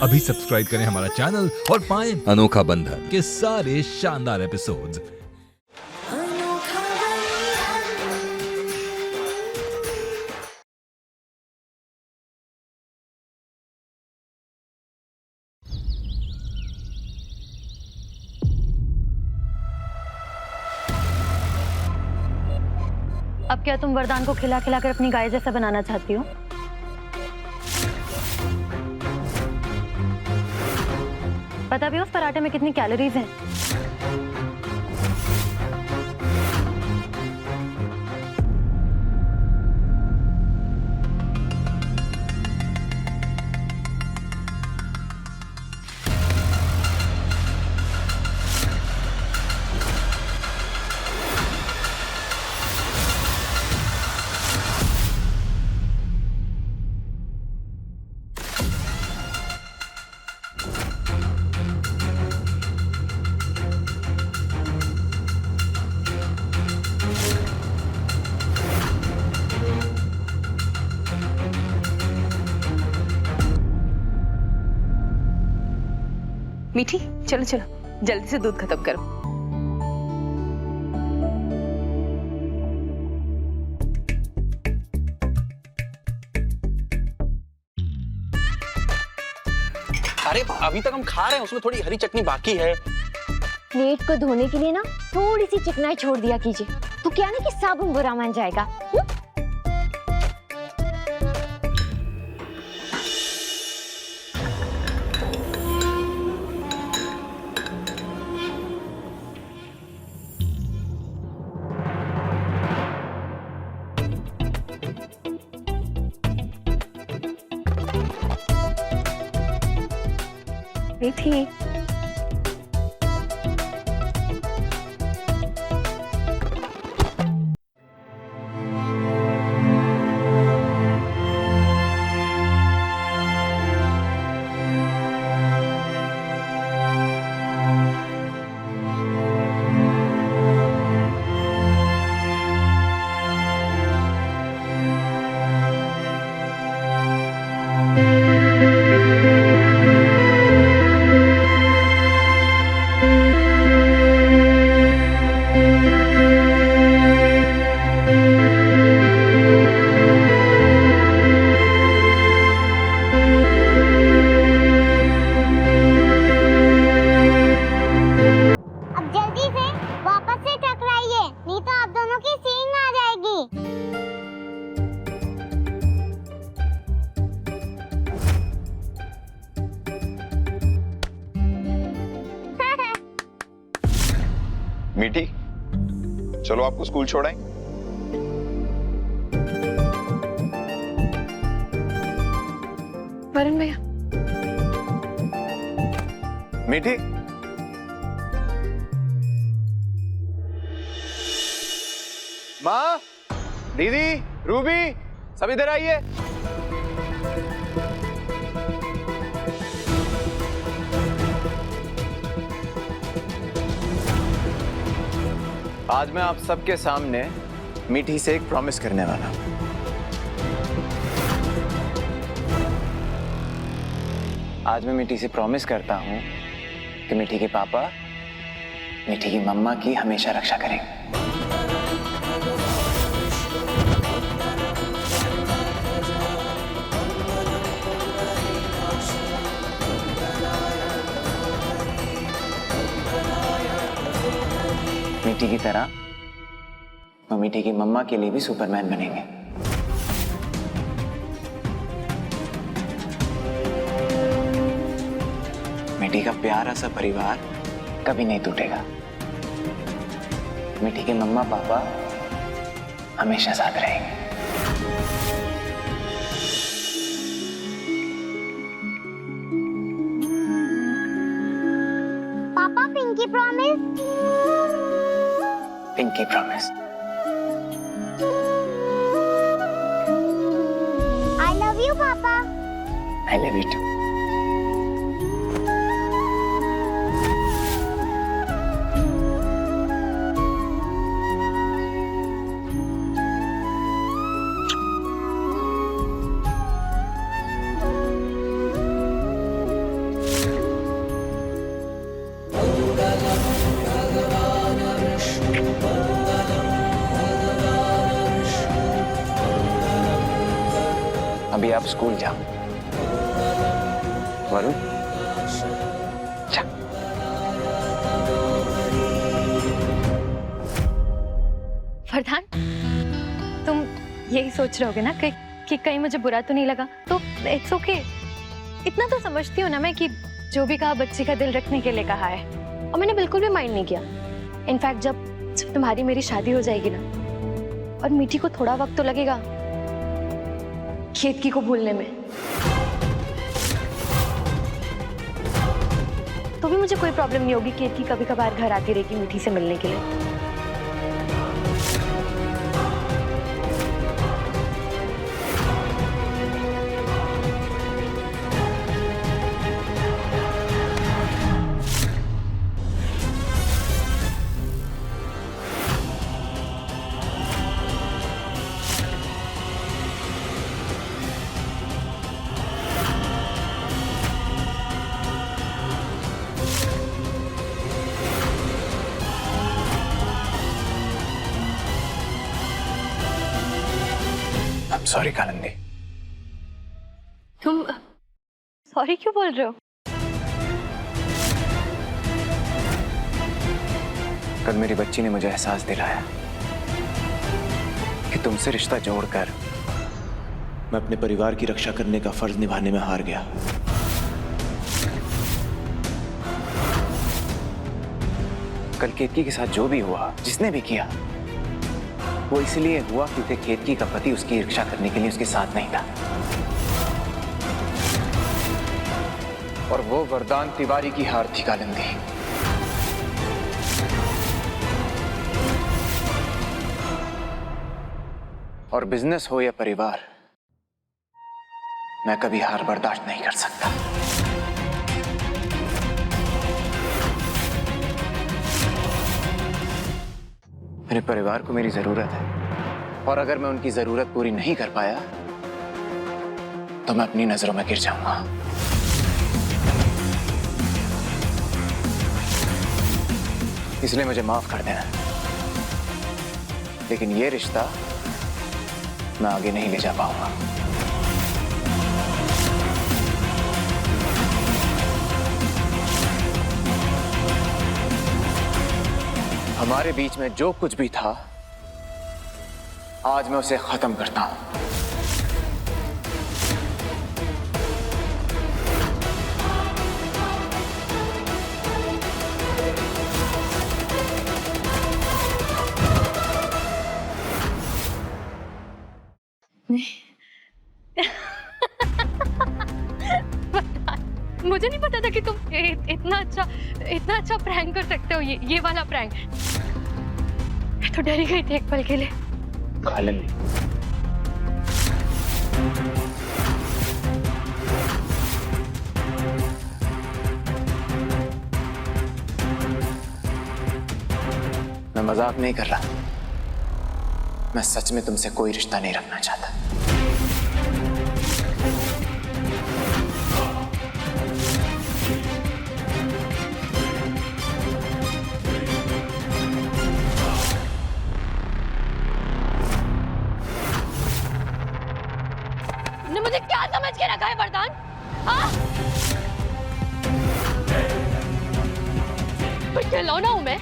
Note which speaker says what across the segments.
Speaker 1: अभी सब्सक्राइब करें हमारा चैनल और पाएं अनोखा बंधन के सारे शानदार एपिसोड्स।
Speaker 2: अब क्या तुम वरदान को खिला खिला कर अपनी गाय जैसा बनाना चाहती हो? पता भी उस पराठे में कितनी कैलोरीज हैं?
Speaker 3: मीठी, चलो चलो जल्दी से दूध खत्म करो।
Speaker 4: अरे अभी तक हम खा रहे हैं, उसमें थोड़ी हरी चटनी बाकी है।
Speaker 5: प्लेट को धोने के लिए ना थोड़ी सी चिकनाई छोड़ दिया कीजिए, तो क्या ना कि साबुन बुरा मान जाएगा।
Speaker 2: मीठी,
Speaker 5: अब जल्दी से वापस से टकराइए, नहीं तो आप दोनों की सींग आ जाएगी।
Speaker 6: मीठी, चलो आपको स्कूल छोड़ाएं।
Speaker 3: वरुण भैया,
Speaker 6: मीठी, माँ, दीदी, रूबी, सब इधर आइए। आज मैं आप सबके सामने मीठी से एक प्रॉमिस करने वाला हूं। आज मैं मीठी से प्रॉमिस करता हूं कि मीठी के पापा मीठी की मम्मा की हमेशा रक्षा करेंगे। मीठी की तरह वो मीठी की मम्मा के लिए भी सुपरमैन बनेंगे। मीठी का प्यारा सा परिवार कभी नहीं टूटेगा। मीठी के मम्मा पापा हमेशा साथ रहेंगे।
Speaker 5: पापा, pinky promise.
Speaker 6: Pinky promise.
Speaker 5: I love you पापा।
Speaker 6: I love you too. अब स्कूल जाओ। वरुण, जा।
Speaker 2: वरदान, तुम यही सोच रहे होगे ना कि कहीं मुझे बुरा तो नहीं लगा? तो इट्स ओके। इतना तो समझती हूँ ना मैं कि जो भी कहा बच्ची का दिल रखने के लिए कहा है, और मैंने बिल्कुल भी माइंड नहीं किया। इनफैक्ट जब तुम्हारी मेरी शादी हो जाएगी ना, और मीठी को थोड़ा वक्त तो लगेगा केतकी को भूलने में, तो भी मुझे कोई प्रॉब्लम नहीं होगी। केतकी कभी कभार घर आती रहेगी मीठी से मिलने के लिए।
Speaker 6: सॉरी कालिंदी।
Speaker 2: तुम सॉरी क्यों बोल रहे हो?
Speaker 6: कल मेरी बच्ची ने मुझे एहसास दिलाया कि तुमसे रिश्ता जोड़कर
Speaker 7: मैं अपने परिवार की रक्षा करने का फर्ज निभाने में हार गया।
Speaker 6: कल केतकी के साथ जो भी हुआ, जिसने भी किया, वो इसलिए हुआ क्योंकि केतकी का पति उसकी रक्षा करने के लिए उसके साथ नहीं था। और वो वरदान तिवारी की हार थी कालिंदी। और बिजनेस हो या परिवार, मैं कभी हार बर्दाश्त नहीं कर सकता। मेरे परिवार को मेरी जरूरत है, और अगर मैं उनकी जरूरत पूरी नहीं कर पाया तो मैं अपनी नजरों में गिर जाऊंगा। इसलिए मुझे माफ कर देना, लेकिन ये रिश्ता मैं आगे नहीं ले जा पाऊंगा। हमारे बीच में जो कुछ भी था, आज मैं उसे खत्म करता हूं।
Speaker 2: मुझे नहीं पता था कि तुम इतना अच्छा प्रैंक कर सकते हो। ये वाला प्रैंक, मैं तो डर ही गई थी एक पल के लिए।
Speaker 6: कालिंदी, मैं मजाक नहीं कर रहा। मैं सच में तुमसे कोई रिश्ता नहीं रखना चाहता।
Speaker 2: मुझे क्या समझ के रखा है वरदान? खिलौना हूं मैं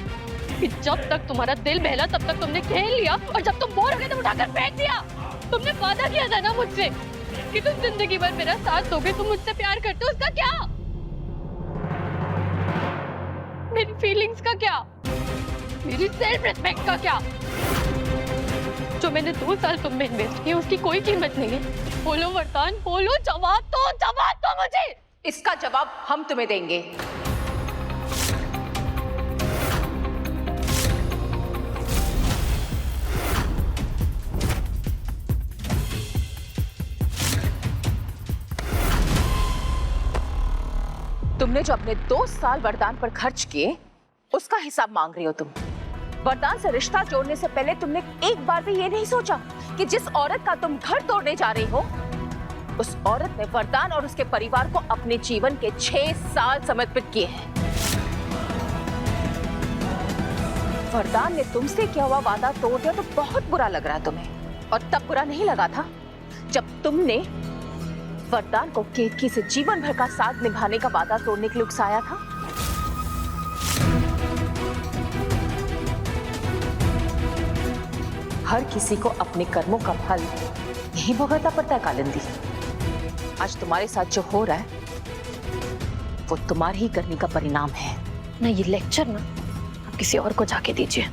Speaker 2: कि जब तक तुम्हारा दिल बहला तब तक तुमने खेल लिया, और जब तुम बोर हो गए तो उठाकर फेंक दिया। तुमने वादा किया था ना मुझसे कि तुम जिंदगी भर मेरा साथ दोगे। तुम मुझसे प्यार करते हो, उसका क्या? मेरी फीलिंग्स का क्या? मेरी सेल्फ रिस्पेक्ट का क्या? जो मैंने 2 साल तुम में इन्वेस्ट किया, उसकी कोई कीमत नहीं है। बोलो वरदान, बोलो, जवाब दो मुझे।
Speaker 3: इसका जवाब हम तुम्हें देंगे। तुमने जो अपने 2 साल वरदान पर खर्च किए, उसका हिसाब मांग रही हो तुम। वरदान से रिश्ता जोड़ने से पहले तुमने एक बार भी ये नहीं सोचा कि जिस औरत का तुम घर तोड़ने जा रही हो, उस औरत ने वरदान और उसके परिवार को अपने जीवन के 6 साल समर्पित किए हैं। वरदान ने तुमसे किया हुआ वादा तोड़ दिया तो बहुत बुरा लग रहा है तुम्हें, और तब बुरा नहीं लगा था जब तुमने वरदान को केतकी से जीवन भर का साथ निभाने का वादा तोड़ने के लिए उकसाया था? हर किसी को अपने कर्मों का फल यही भुगतना पड़ता है कालिंदी। आज तुम्हारे साथ जो हो रहा है वो तुम्हारी ही करनी का परिणाम है
Speaker 2: ना। ये लेक्चर ना आप किसी और को जाके दीजिए,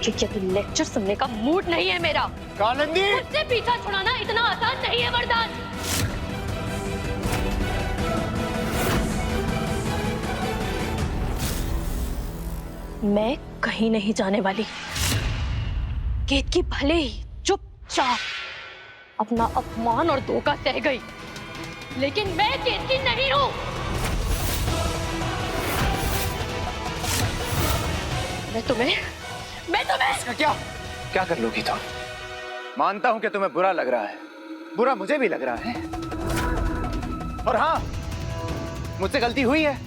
Speaker 2: क्योंकि अभी लेक्चर सुनने का मूड नहीं है मेरा।
Speaker 8: कालिंदी,
Speaker 2: मुझसे पीछा छुड़ाना इतना आसान नहीं है वरदान। मैं कहीं नहीं जाने वाली। केतकी भले ही चुपचाप अपना अपमान और धोखा सह गई, लेकिन मैं केतकी नहीं हूं। मैं तुम्हें
Speaker 6: इसका क्या कर लोगी तुम? मानता हूं कि तुम्हें बुरा लग रहा है, बुरा मुझे भी लग रहा है। और हाँ, मुझसे गलती हुई है,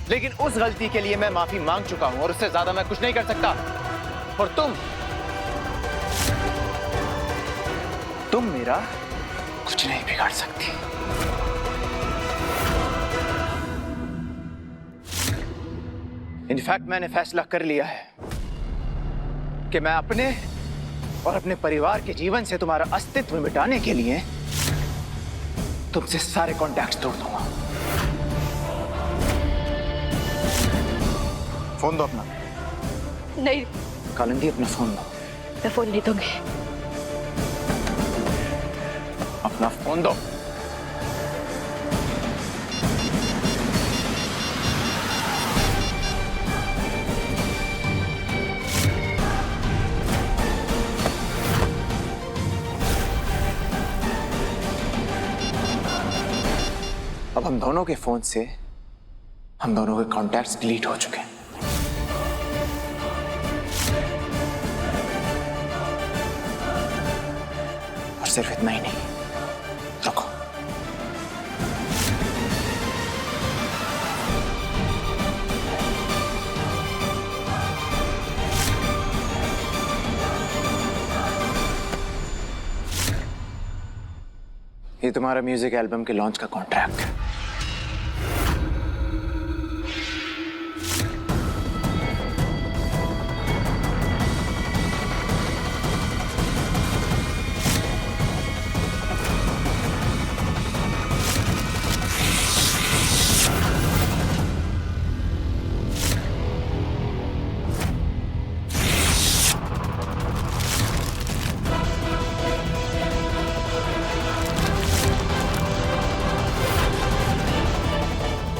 Speaker 6: लेकिन उस गलती के लिए मैं माफी मांग चुका हूं और उससे ज्यादा मैं कुछ नहीं कर सकता। और तुम मेरा कुछ नहीं बिगाड़ सकती। इनफैक्ट मैंने फैसला कर लिया है कि मैं अपने और अपने परिवार के जीवन से तुम्हारा अस्तित्व मिटाने के लिए तुमसे सारे कॉन्टैक्ट्स तोड़ दूंगा। फोन दो अपना।
Speaker 2: नहीं
Speaker 6: कालिंदी, अपना फोन दो।
Speaker 2: मैं फोन नहीं दूंगी।
Speaker 6: अपना फोन दो। अब हम दोनों के फोन से हम दोनों के कॉन्टैक्ट्स डिलीट हो चुके हैं। और सिर्फ इतना ही नहीं, रुको। ये तुम्हारा म्यूजिक एल्बम के लॉन्च का कॉन्ट्रैक्ट है।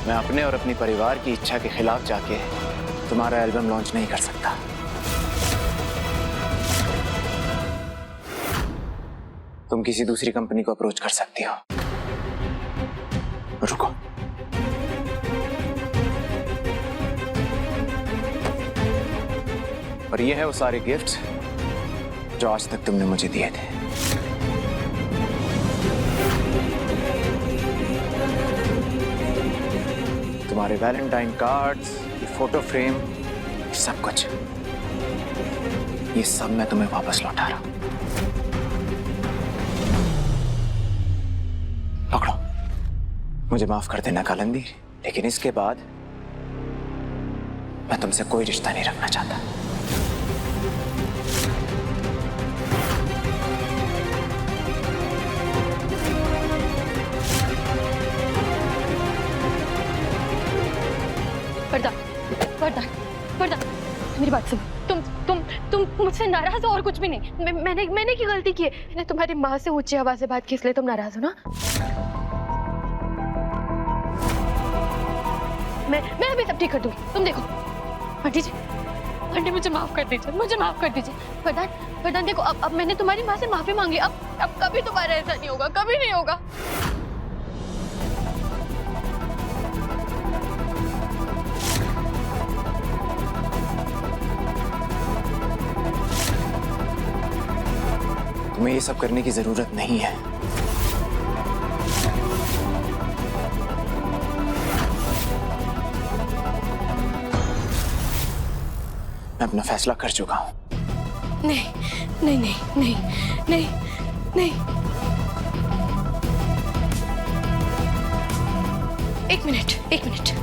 Speaker 6: मैं अपने और अपनी परिवार की इच्छा के खिलाफ जाके तुम्हारा एल्बम लॉन्च नहीं कर सकता। तुम किसी दूसरी कंपनी को अप्रोच कर सकती हो। रुको, और ये है वो सारे गिफ्ट्स जो आज तक तुमने मुझे दिए थे। तुम्हारे वैलेंटाइन कार्ड्स, ये फोटो फ्रेम, सब कुछ, ये सब मैं तुम्हें वापस लौटा रहा हूं। पकड़ो। मुझे माफ कर देना कालिंदी, लेकिन इसके बाद मैं तुमसे कोई रिश्ता नहीं रखना चाहता।
Speaker 2: वरदान, मेरी बात सुन। तुम मुझसे नाराज हो और कुछ भी नहीं। मैंने की गलती की है। मैंने तुम्हारी माँ से ऊंची आवाज से बात की, इसलिए तुम नाराज हो ना। मैं अभी सब ठीक कर दूंगी, तुम देखो। आंटी जी, आंटी मुझे माफ कर दीजिए। वरदान देखो, अब मैंने तुम्हारी माँ से माफी मांगी। अब कभी तुम्हारा ऐसा नहीं होगा, कभी नहीं होगा।
Speaker 6: तुम्हें ये सब करने की जरूरत नहीं है। मैं अपना फैसला कर चुका हूं।
Speaker 2: नहीं, नहीं नहीं नहीं नहीं नहीं। एक मिनट, एक मिनट।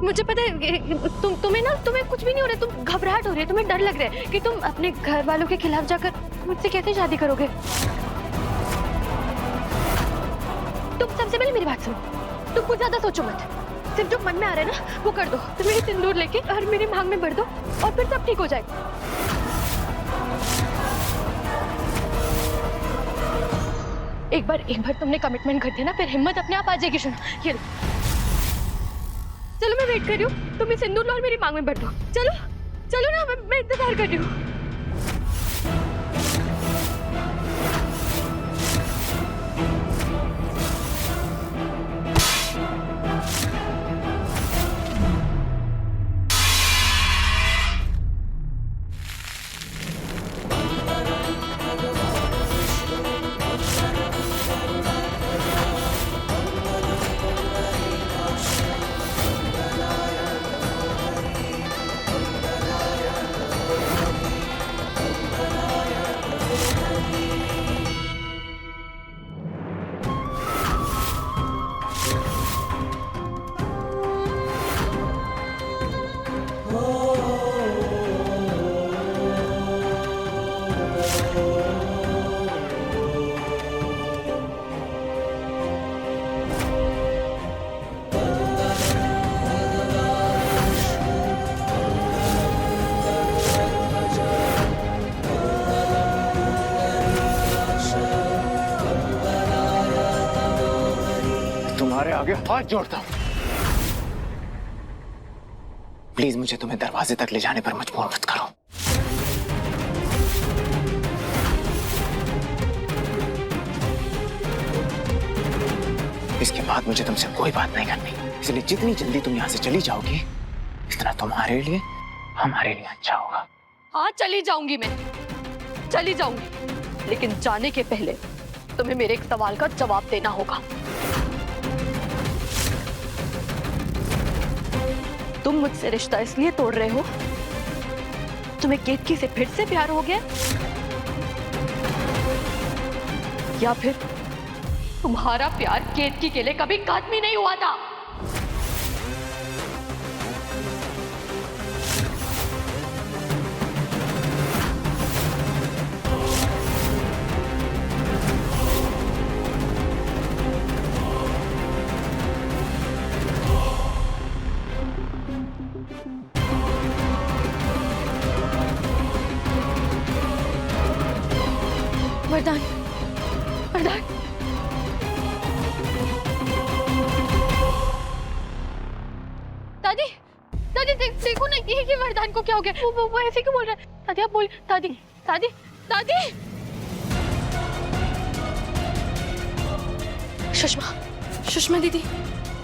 Speaker 2: मुझे पता है तुम्हें कुछ भी नहीं हो रहा है, तुम घबराहट हो रही है, तुम्हें डर लग रहा है कि तुम अपने घर वालों के खिलाफ जाकर मुझसे कैसे शादी करोगे। तुम सबसे पहले मेरी बात सुनो, तुम कुछ ज्यादा सोचो मत, सिर्फ जो मन में आ रहा है ना वो कर दो। तुम मेरी सिंदूर लेके और मेरी मांग में भर दो और फिर सब ठीक हो जाएगा। एक बार तुमने कमिटमेंट कर दिया ना, फिर हिम्मत अपने आप आ जाएगी। सुनो ये लो। चलो मैं वेट कर रही हूँ, तुम सिंदूर लो और मेरी मांग में भर दो। चलो चलो ना, मैं इंतजार कर रही हूँ।
Speaker 6: आगे हाथ जोड़ता हूं, प्लीज मुझे तुम्हें दरवाजे तक ले जाने पर मजबूर मत करो। इसके बाद मुझे तुमसे कोई बात नहीं करनी, इसलिए जितनी जल्दी तुम यहाँ से चली जाओगी इतना तुम्हारे लिए हमारे लिए अच्छा होगा।
Speaker 2: हाँ चली जाऊंगी, मैं चली जाऊंगी, लेकिन जाने के पहले तुम्हें मेरे एक सवाल का जवाब देना होगा। तुम मुझसे रिश्ता इसलिए तोड़ रहे हो, तुम्हें केतकी से फिर से प्यार हो गया, या फिर तुम्हारा प्यार केतकी के लिए कभी काटमी नहीं हुआ था? वरदान, वरदान, दादी, दादी देखो ना ये वरदान को क्या हो गया? वो ऐसे क्यों बोल रहा है? दादी आप बोल, दादी, दादी, दादी। सुषमा दीदी,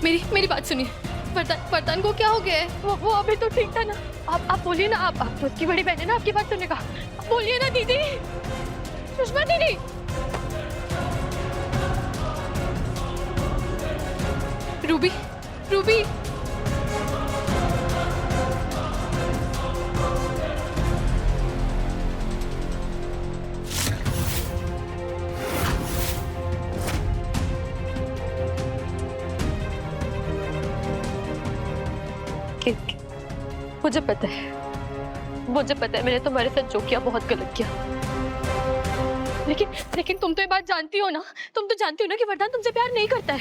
Speaker 2: मेरी बात सुनिए। वरदान को क्या हो गया है? वो अभी तो ठीक था ना। आप बोलिए ना, आप उसकी बड़ी बहन है ना, आपकी बात सुनने का। बोलिए ना दीदी, सुषमा दीदी। रूबी, रूबी, मुझे पता है मैंने तुम्हारे साथ जो किया बहुत गलत किया, लेकिन तुम तो ये बात जानती हो ना, तुम तो जानती हो ना कि वरदान तुमसे प्यार नहीं करता है,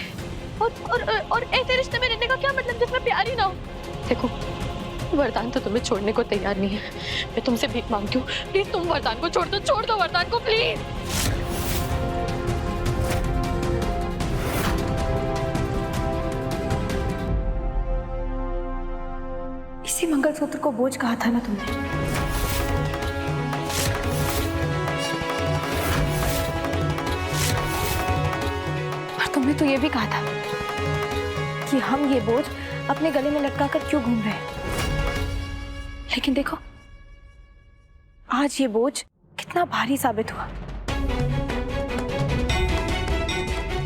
Speaker 2: और ऐसे रिश्ते में रहने का क्या मतलब जिसमें प्यार ही ना हो। देखो वरदान तो तुम्हें छोड़ने को तैयार नहीं है, मैं तुमसे भीख मांगती हूँ, प्लीज तुम वरदान को छोड़ दो वरदान को प्लीज।
Speaker 8: इसी मंगलसूत्र को बोझ कहा था ना तुमने। और तुमने तो ये भी कहा था कि हम ये बोझ अपने गले में लटका कर क्यों घूम रहे हैं। लेकिन देखो आज ये बोझ कितना भारी साबित हुआ।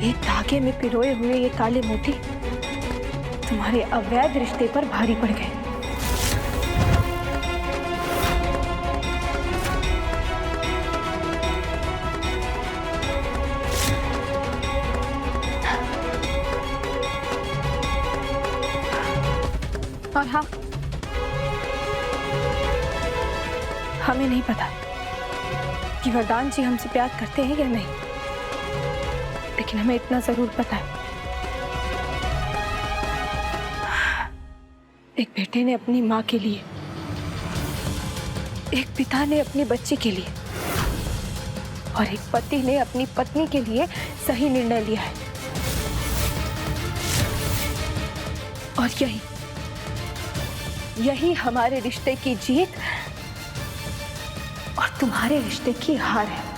Speaker 8: एक धागे में पिरोए हुए ये काले मोती तुम्हारे अवैध रिश्ते पर भारी पड़ गए। और हाँ, हमें नहीं पता कि वरदान जी हमसे प्यार करते हैं या नहीं, लेकिन हमें इतना जरूर पता है, एक बेटे ने अपनी माँ के लिए, एक पिता ने अपने बच्चे के लिए और एक पति ने अपनी पत्नी के लिए सही निर्णय लिया है। और यही हमारे रिश्ते की जीत और तुम्हारे रिश्ते की हार है।